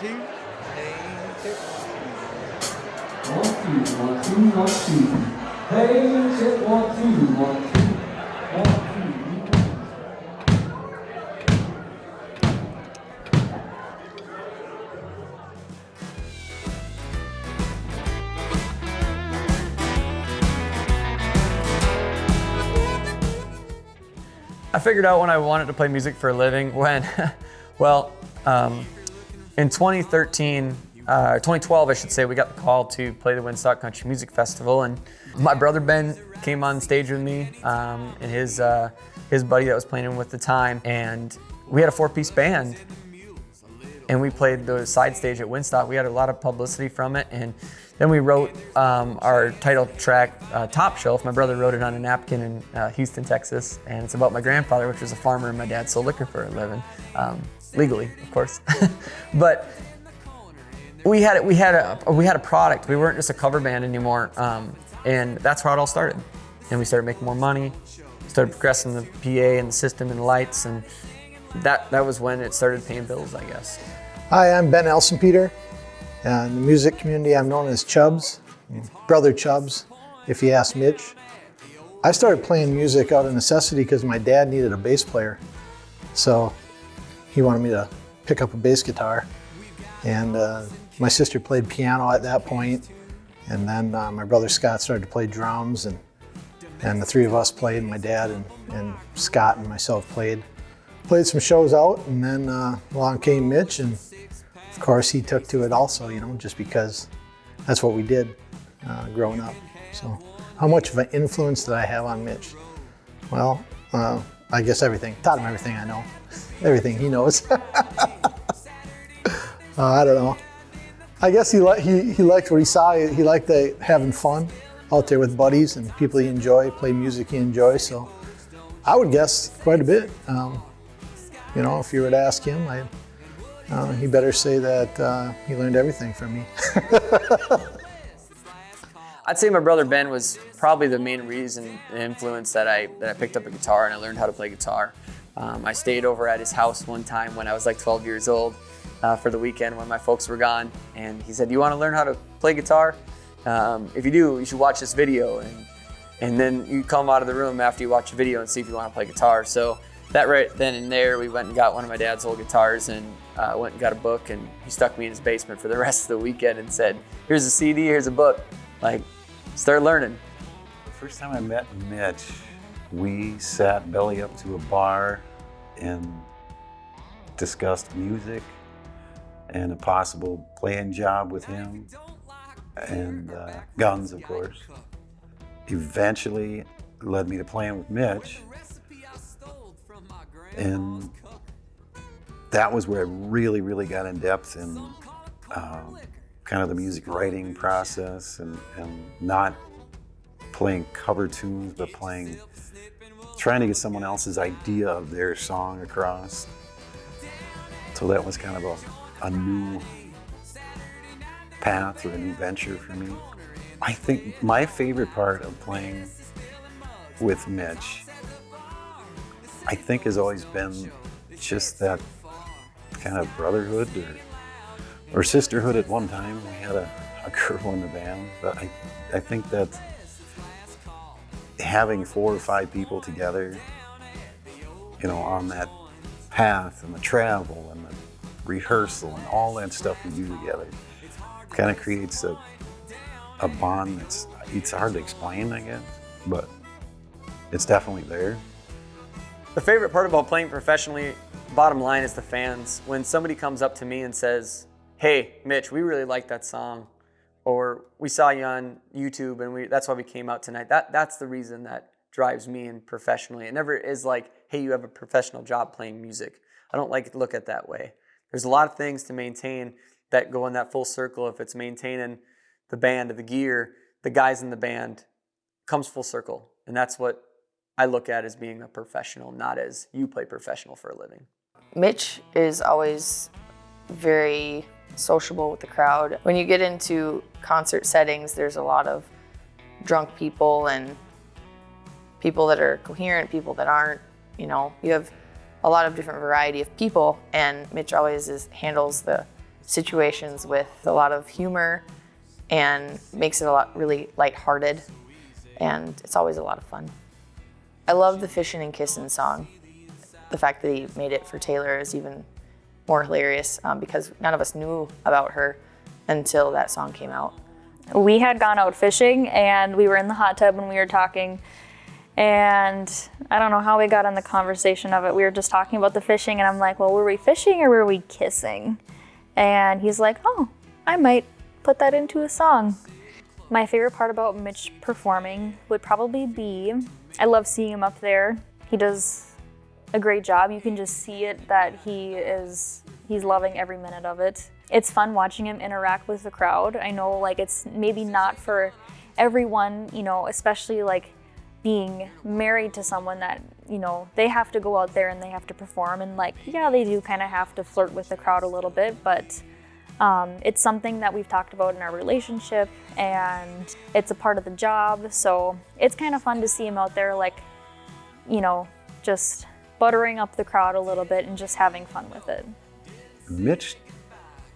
two. Hey, check. 1, 2, 1, 2, 1, 2. Hey, check 1, 2, 1, 2. 1, 2. I figured out when I wanted to play music for a living when, in 2012, I should say, we got the call to play the Woodstock Country Music Festival, and my brother Ben came on stage with me and his buddy that was playing with at the time, and we had a 4-piece band, and we played the side stage at Woodstock. We had a lot of publicity from it, and then we wrote our title track, Top Shelf. My brother wrote it on a napkin in Houston, Texas, and it's about my grandfather, which was a farmer, and my dad sold liquor for a living, legally, of course. But we had a product. We weren't just a cover band anymore, and that's how it all started. And we started making more money, started progressing the PA and the system and the lights, and that was when it started paying bills, I guess. Hi, I'm Ben Elsenpeter. In the music community, I'm known as Chubbs, Brother Chubbs, if you ask Mitch. I started playing music out of necessity because my dad needed a bass player. So he wanted me to pick up a bass guitar. And my sister played piano at that point. And then my brother Scott started to play drums. And the three of us played, my dad and Scott and myself played some shows out. And then along came Mitch, and of course, he took to it also, just because that's what we did growing up. So how much of an influence did I have on Mitch? Well, I guess everything. Taught him everything I know. Everything he knows. I don't know. I guess he liked what he saw. He liked having fun out there with buddies and people he enjoyed, play music he enjoys. So I would guess quite a bit. If you were to ask him, he better say that he learned everything from me. I'd say my brother Ben was probably the main reason, the influence that I picked up a guitar and I learned how to play guitar. I stayed over at his house one time when I was like 12 years old for the weekend when my folks were gone, and he said, "Do you want to learn how to play guitar? If you do, you should watch this video, and then you come out of the room after you watch the video and see if you want to play guitar." So that right then and there, we went and got one of my dad's old guitars and went and got a book, and he stuck me in his basement for the rest of the weekend and said, "Here's a CD, here's a book, start learning." The first time I met Mitch, we sat belly up to a bar and discussed music and a possible playing job with him, and guns, of course. Eventually led me to playing with Mitch. And that was where I really, really got in depth in kind of the music writing process and not playing cover tunes, but trying to get someone else's idea of their song across. So that was kind of a new path or a new venture for me. I think my favorite part of playing with Mitch, I think, has always been just that kind of brotherhood or sisterhood at one time. We had a girl in the band, but I think that having 4 or 5 people together, on that path and the travel and the rehearsal and all that stuff we do together kind of creates a bond it's hard to explain, I guess, but it's definitely there. The favorite part about playing professionally, bottom line, is the fans. When somebody comes up to me and says, "Hey, Mitch, we really like that song," or "We saw you on YouTube and that's why we came out tonight." That's the reason that drives me in professionally. It never is like, "Hey, you have a professional job playing music." I don't like to look at it that way. There's a lot of things to maintain that go in that full circle. If it's maintaining the band, the gear, the guys in the band, comes full circle. And that's what I look at as being a professional, not as you play professional for a living. Mitch is always very sociable with the crowd. When you get into concert settings, there's a lot of drunk people and people that are coherent, people that aren't. You have a lot of different variety of people, and Mitch always handles the situations with a lot of humor and makes it a lot really lighthearted, and it's always a lot of fun. I love the Fishin' and Kissin' song. The fact that he made it for Taylor is even more hilarious because none of us knew about her until that song came out. We had gone out fishing and we were in the hot tub and we were talking, and I don't know how we got on the conversation of it. We were just talking about the fishing and I'm like, well, were we fishing or were we kissing? And he's like, oh, I might put that into a song. My favorite part about Mitch performing would probably be, I love seeing him up there. He does a great job. You can just see it that he's loving every minute of it. It's fun watching him interact with the crowd. I know like it's maybe not for everyone, you know, especially like being married to someone that, you know, they have to go out there and they have to perform, and like, yeah, they do kind of have to flirt with the crowd a little bit, but it's something that we've talked about in our relationship and it's a part of the job. So it's kind of fun to see him out there like, you know, just buttering up the crowd a little bit and just having fun with it. Mitch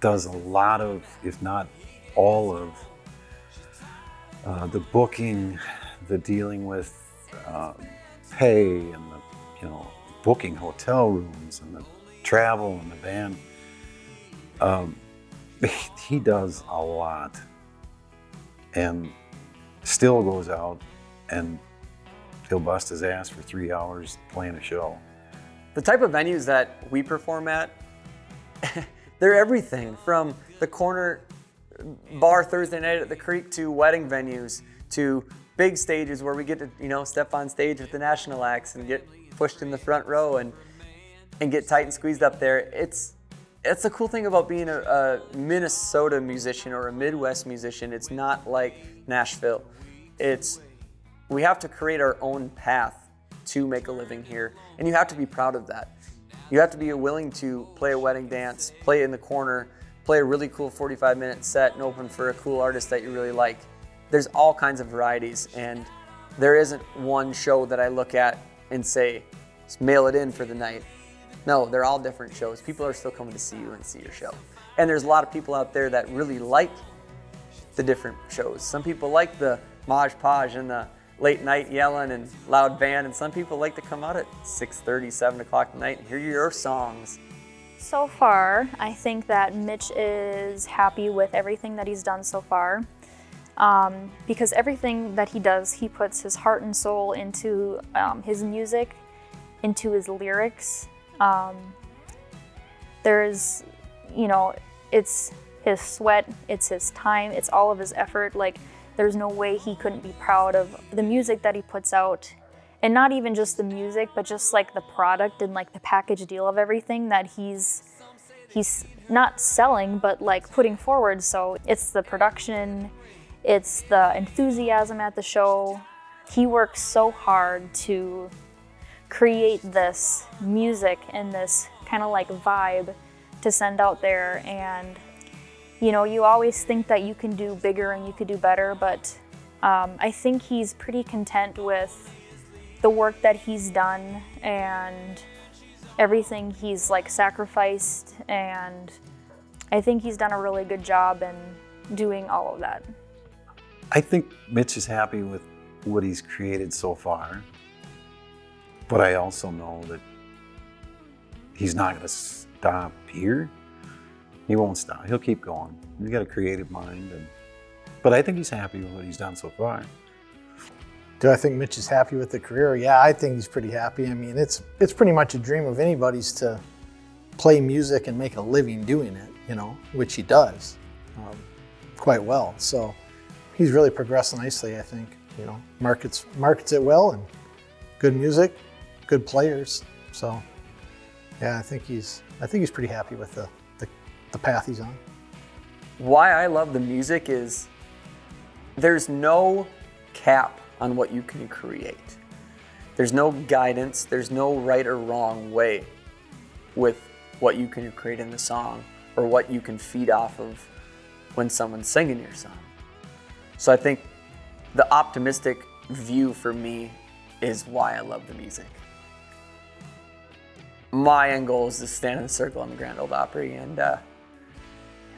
does a lot of, if not all of, the booking, the dealing with pay, and the, you know, booking hotel rooms and the travel and the band. He does a lot, and still goes out and he'll bust his ass for 3 hours playing a show. The type of venues that we perform at, they're everything from the corner bar Thursday night at the Creek to wedding venues to big stages where we get to, you know, step on stage with the national acts and get pushed in the front row and get tight and squeezed up there. It's the cool thing about being a Minnesota musician or a Midwest musician. It's not like Nashville. We have to create our own path to make a living here, and you have to be proud of that. You have to be willing to play a wedding dance, play in the corner, play a really cool 45-minute set and open for a cool artist that you really like. There's all kinds of varieties, and there isn't one show that I look at and say, just mail it in for the night. No, they're all different shows. People are still coming to see you and see your show. And there's a lot of people out there that really like the different shows. Some people like the Maj Podge and the late night yelling and loud band, and some people like to come out at 6:30, 7 o'clock at night and hear your songs. So far, I think that Mitch is happy with everything that he's done so far. Because everything that he does, he puts his heart and soul into his music, into his lyrics. There's, you know, it's his sweat, it's his time, it's all of his effort. Like, there's no way he couldn't be proud of the music that he puts out. And not even just the music, but just like the product and like the package deal of everything that he's not selling, but like putting forward. So it's the production, it's the enthusiasm at the show. He works so hard to create this music and this kind of like vibe to send out there. And you know, you always think that you can do bigger and you could do better, but I think he's pretty content with the work that he's done and everything he's like sacrificed, and I think he's done a really good job in doing all of that. I think Mitch is happy with what he's created so far, but I also know that he's not going to stop here. He won't stop. He'll keep going. He's got a creative mind, but I think he's happy with what he's done so far. Do I think Mitch is happy with the career? Yeah, I think he's pretty happy. I mean, it's pretty much a dream of anybody's to play music and make a living doing it, you know, which he does quite well. So he's really progressed nicely, I think. You know, markets it well, and good music, good players. So yeah, I think he's pretty happy with the path he's on. Why I love the music is there's no cap on what you can create. There's no guidance, there's no right or wrong way with what you can create in the song or what you can feed off of when someone's singing your song. So I think the optimistic view for me is why I love the music. My end goal is to stand in the circle on the Grand Ole Opry and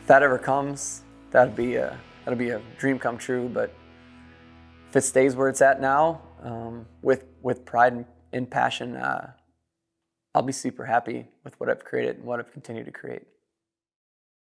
that ever comes, that'd be a dream come true. But if it stays where it's at now, with pride and passion, I'll be super happy with what I've created and what I've continued to create.